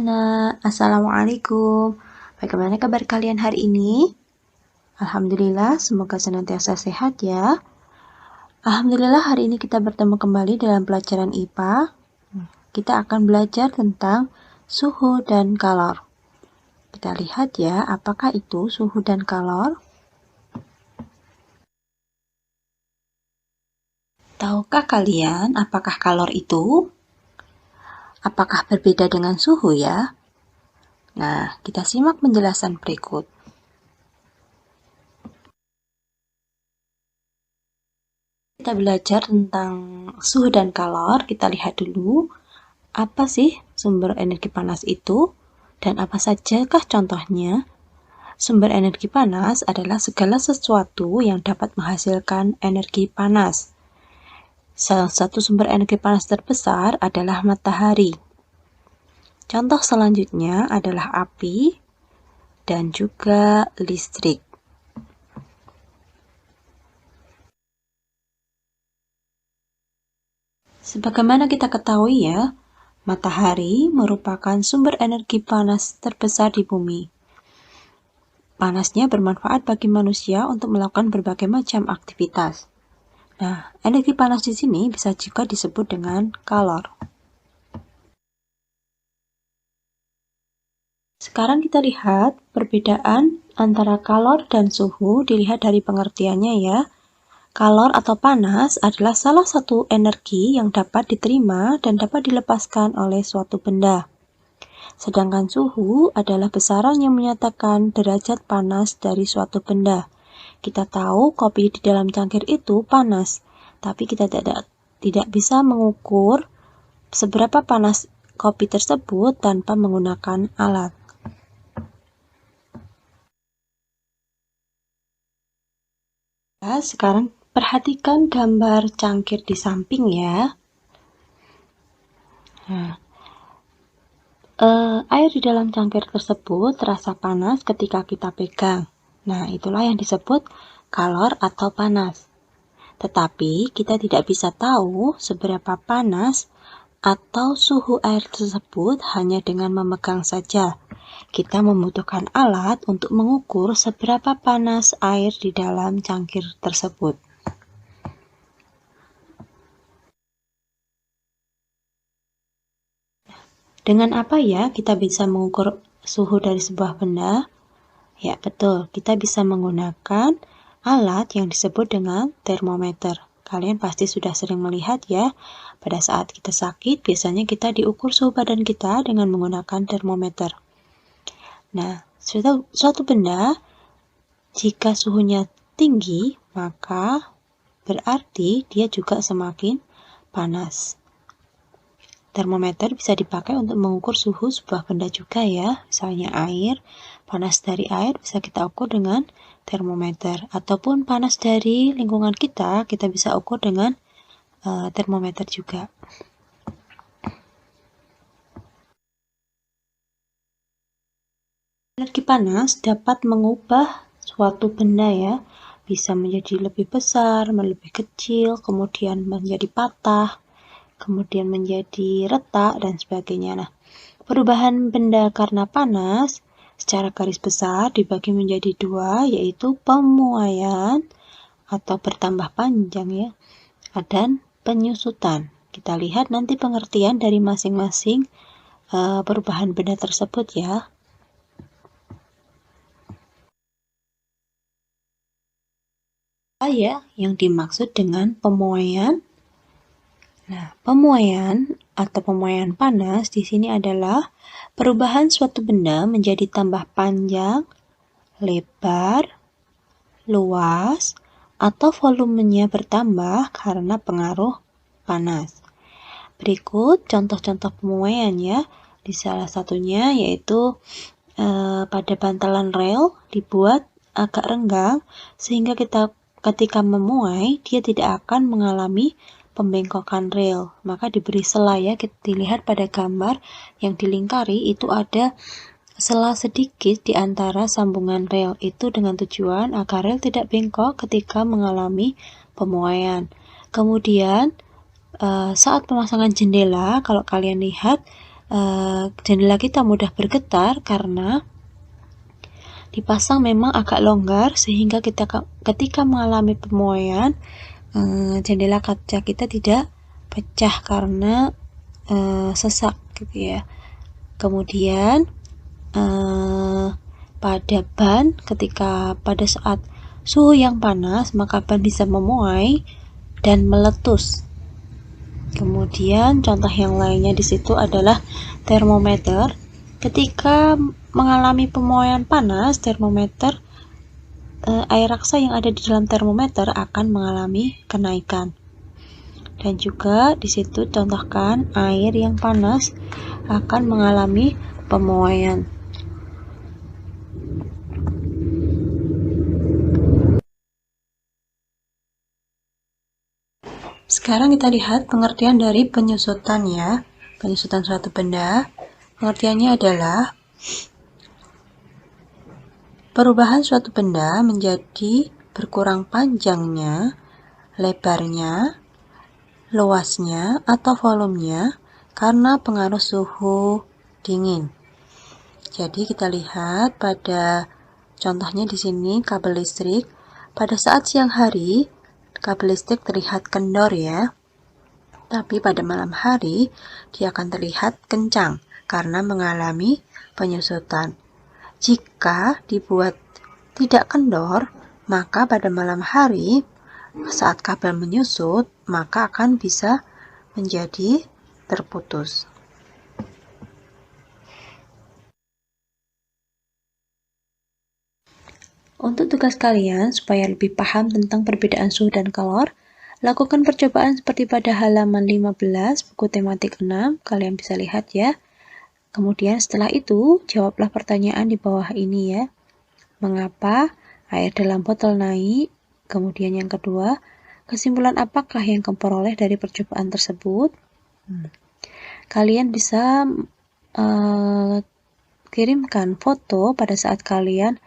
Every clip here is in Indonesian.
anak-anak, Assalamualaikum. Bagaimana kabar kalian hari ini? Alhamdulillah, semoga senantiasa sehat ya. Alhamdulillah, hari ini kita bertemu kembali dalam pelajaran IPA. Kita akan belajar tentang suhu dan kalor. Kita lihat ya, apakah itu suhu dan kalor? Tahukah kalian apakah kalor itu? Apakah berbeda dengan suhu ya? Nah, kita simak penjelasan berikut. Kita belajar tentang suhu dan kalor. Kita lihat dulu, apa sih sumber energi panas itu? Dan apa sajakah contohnya? Sumber energi panas adalah segala sesuatu yang dapat menghasilkan energi panas. Salah satu sumber energi panas terbesar adalah matahari. Contoh selanjutnya adalah api dan juga listrik. Sebagaimana kita ketahui ya, matahari merupakan sumber energi panas terbesar di bumi. Panasnya bermanfaat bagi manusia untuk melakukan berbagai macam aktivitas. Nah, energi panas di sini bisa juga disebut dengan kalor. Sekarang kita lihat perbedaan antara kalor dan suhu dilihat dari pengertiannya ya. Kalor atau panas adalah salah satu energi yang dapat diterima dan dapat dilepaskan oleh suatu benda. Sedangkan suhu adalah besaran yang menyatakan derajat panas dari suatu benda. Kita tahu kopi di dalam cangkir itu panas, tapi kita tidak bisa mengukur seberapa panas kopi tersebut tanpa menggunakan alat. Sekarang perhatikan gambar cangkir di samping ya. Nah, air di dalam cangkir tersebut terasa panas ketika kita pegang. Nah, itulah yang disebut kalor atau panas. Tetapi kita tidak bisa tahu seberapa panas atau suhu air tersebut hanya dengan memegang saja. Kita membutuhkan alat untuk mengukur seberapa panas air di dalam cangkir tersebut. Dengan apa ya kita bisa mengukur suhu dari sebuah benda? Ya, betul. Kita bisa menggunakan alat yang disebut dengan termometer. Kalian pasti sudah sering melihat ya, pada saat kita sakit, biasanya kita diukur suhu badan kita dengan menggunakan termometer. Nah, suatu benda, jika suhunya tinggi, maka berarti dia juga semakin panas. Termometer bisa dipakai untuk mengukur suhu sebuah benda juga ya, misalnya air. Panas dari air bisa kita ukur dengan termometer, ataupun panas dari lingkungan kita bisa ukur dengan termometer juga. Energi panas dapat mengubah suatu benda ya, bisa menjadi lebih besar, lebih kecil, kemudian menjadi patah, kemudian menjadi retak, dan sebagainya. Nah, perubahan benda karena panas secara garis besar dibagi menjadi dua, yaitu pemuaian atau bertambah panjang ya, dan penyusutan. Kita lihat nanti pengertian dari masing-masing perubahan benda tersebut ya. Apa ya yang dimaksud dengan pemuaian? Nah, pemuaian atau pemuaian panas di sini adalah perubahan suatu benda menjadi tambah panjang, lebar, luas, atau volumenya bertambah karena pengaruh panas. Berikut contoh-contoh pemuaian ya. Di salah satunya yaitu pada bantalan rel dibuat agak renggang sehingga ketika memuai dia tidak akan mengalami pembengkokan rel, maka diberi sela ya. Kita dilihat pada gambar yang dilingkari itu ada sela sedikit di antara sambungan rel, itu dengan tujuan agar rel tidak bengkok ketika mengalami pemuaian. Kemudian saat pemasangan jendela, kalau kalian lihat jendela kita mudah bergetar karena dipasang memang agak longgar sehingga kita ketika mengalami pemuaian jendela kaca kita tidak pecah karena sesak gitu ya. Kemudian pada ban, ketika pada saat suhu yang panas maka ban bisa memuai dan meletus. Kemudian contoh yang lainnya di situ adalah termometer. Ketika mengalami pemuaian panas, termometer air raksa yang ada di dalam termometer akan mengalami kenaikan. Dan juga di situ contohkan air yang panas akan mengalami pemuaian. Sekarang kita lihat pengertian dari penyusutan ya. Penyusutan suatu benda. Pengertiannya adalah perubahan suatu benda menjadi berkurang panjangnya, lebarnya, luasnya, atau volumenya karena pengaruh suhu dingin. Jadi kita lihat pada contohnya di sini kabel listrik. Pada saat siang hari, kabel listrik terlihat kendor ya. Tapi pada malam hari, dia akan terlihat kencang karena mengalami penyusutan. Jika dibuat tidak kendor, maka pada malam hari saat kabel menyusut, maka akan bisa menjadi terputus. Untuk tugas kalian, supaya lebih paham tentang perbedaan suhu dan kalor, lakukan percobaan seperti pada halaman 15, buku tematik 6, kalian bisa lihat ya. Kemudian setelah itu, jawablah pertanyaan di bawah ini ya. Mengapa air dalam botol naik? Kemudian yang kedua, kesimpulan apakah yang kamu peroleh dari percobaan tersebut? Kalian bisa kirimkan foto pada saat kalian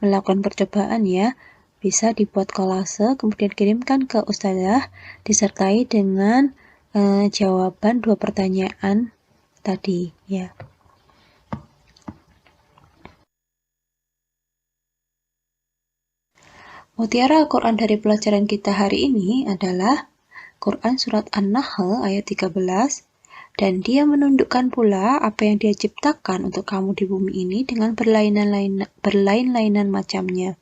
melakukan percobaan ya. Bisa dibuat kolase, kemudian kirimkan ke ustazah disertai dengan jawaban 2 pertanyaan tadi ya. Mutiara Al-Quran dari pelajaran kita hari ini adalah Quran Surat An-Nahl ayat 13, dan dia menundukkan pula apa yang dia ciptakan untuk kamu di bumi ini dengan berlain-lainan macamnya.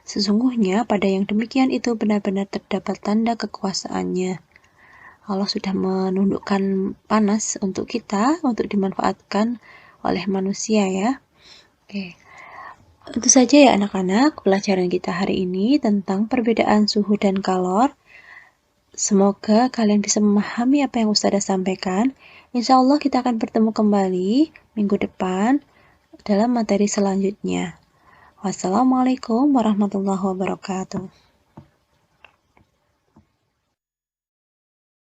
Sesungguhnya pada yang demikian itu benar-benar terdapat tanda kekuasaannya. Allah sudah menundukkan panas untuk kita, untuk dimanfaatkan oleh manusia ya. Oke. Itu saja ya anak-anak, pelajaran kita hari ini tentang perbedaan suhu dan kalor. Semoga kalian bisa memahami apa yang Ustazah sampaikan. Insya Allah kita akan bertemu kembali minggu depan dalam materi selanjutnya. Wassalamualaikum warahmatullahi wabarakatuh.